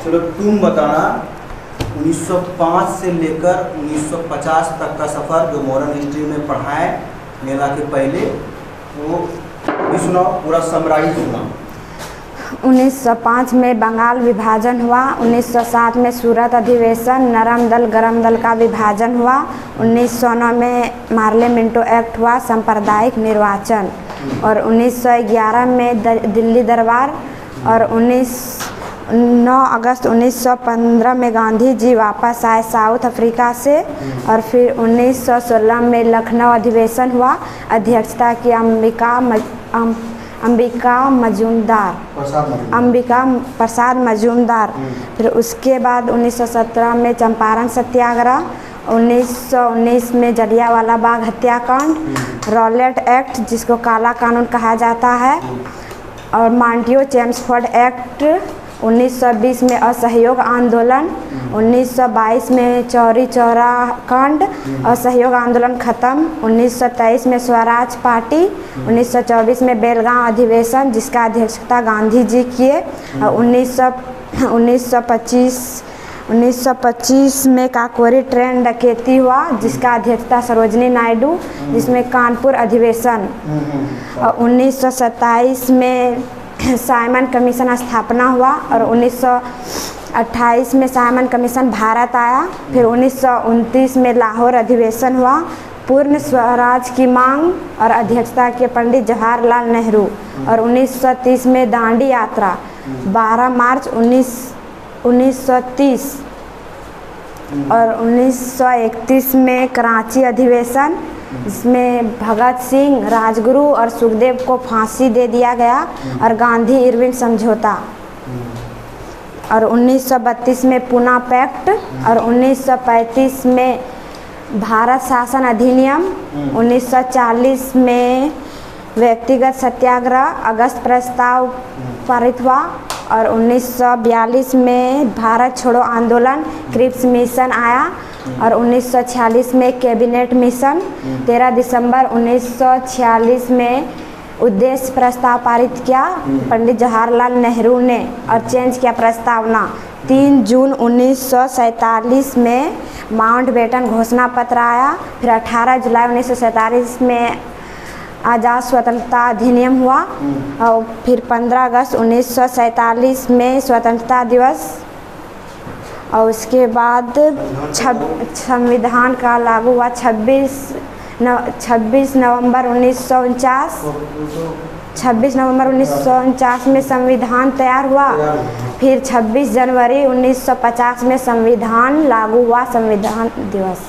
चलो तुम बताना 1905 से लेकर 1950 तक का सफ़र जो मॉडर्न हिस्ट्री में पढ़ा है मेला के पहले, वो भी सुनाओ, पूरा समराइज सुनाओ। 1905 में बंगाल विभाजन हुआ। 1907 में सूरत अधिवेशन, नरम दल गरम दल का विभाजन हुआ। 1909 में मार्ले मिंटो एक्ट हुआ, सांप्रदायिक निर्वाचन। और 1911 में दिल्ली दरबार। और 9 अगस्त 1915 में गांधी जी वापस आए साउथ अफ्रीका से। और फिर 1916 में लखनऊ अधिवेशन हुआ, अध्यक्षता की अंबिका प्रसाद मजूमदार। फिर उसके बाद 1917 में चंपारण सत्याग्रह, 1919 में जलियांवाला बाग हत्याकांड, रॉलेट एक्ट जिसको काला कानून कहा जाता है, और मांटियो चेम्सफोर्ड एक्ट। 1920 में असहयोग आंदोलन, 1922 में चौरी चौरा कांड, असहयोग आंदोलन खत्म। 1923 में स्वराज पार्टी, 1924 में बेलगांव अधिवेशन जिसका अध्यक्षता गांधी जी किए। और 1925 में काकोरी ट्रेन डकैती हुआ जिसका अध्यक्षता सरोजनी नायडू, जिसमें कानपुर अधिवेशन। और 1927 में साइमन कमीशन स्थापना हुआ। और 1928 में साइमन कमीशन भारत आया। फिर 1929 में लाहौर अधिवेशन हुआ, पूर्ण स्वराज की मांग और अध्यक्षता के पंडित जवाहरलाल नेहरू। और 1930 में दांडी यात्रा, 12 मार्च 1930। और 1931 में कराची अधिवेशन जिसमें भगत सिंह, राजगुरु और सुखदेव को फांसी दे दिया गया। और गांधी इरविन समझौता। और 1932 में पूना पैक्ट। और 1935 में भारत शासन अधिनियम। 1940 में व्यक्तिगत सत्याग्रह, अगस्त प्रस्ताव पारित हुआ। और 1942 में भारत छोड़ो आंदोलन, क्रिप्स मिशन आया। और 1946 में कैबिनेट मिशन। 13 दिसंबर 1946 में उद्देश्य प्रस्ताव पारित किया पंडित जवाहरलाल नेहरू ने और चेंज किया प्रस्तावना। 3 जून 1947 में माउंटबेटन घोषणा पत्र आया। फिर 18 जुलाई 1947 में आज़ाद स्वतंत्रता अधिनियम हुआ। और फिर 15 अगस्त 1947 में स्वतंत्रता दिवस। और उसके बाद संविधान का लागू हुआ 26 नवंबर 1949 में संविधान तैयार हुआ। फिर 26 जनवरी 1950 में संविधान लागू हुआ, संविधान दिवस।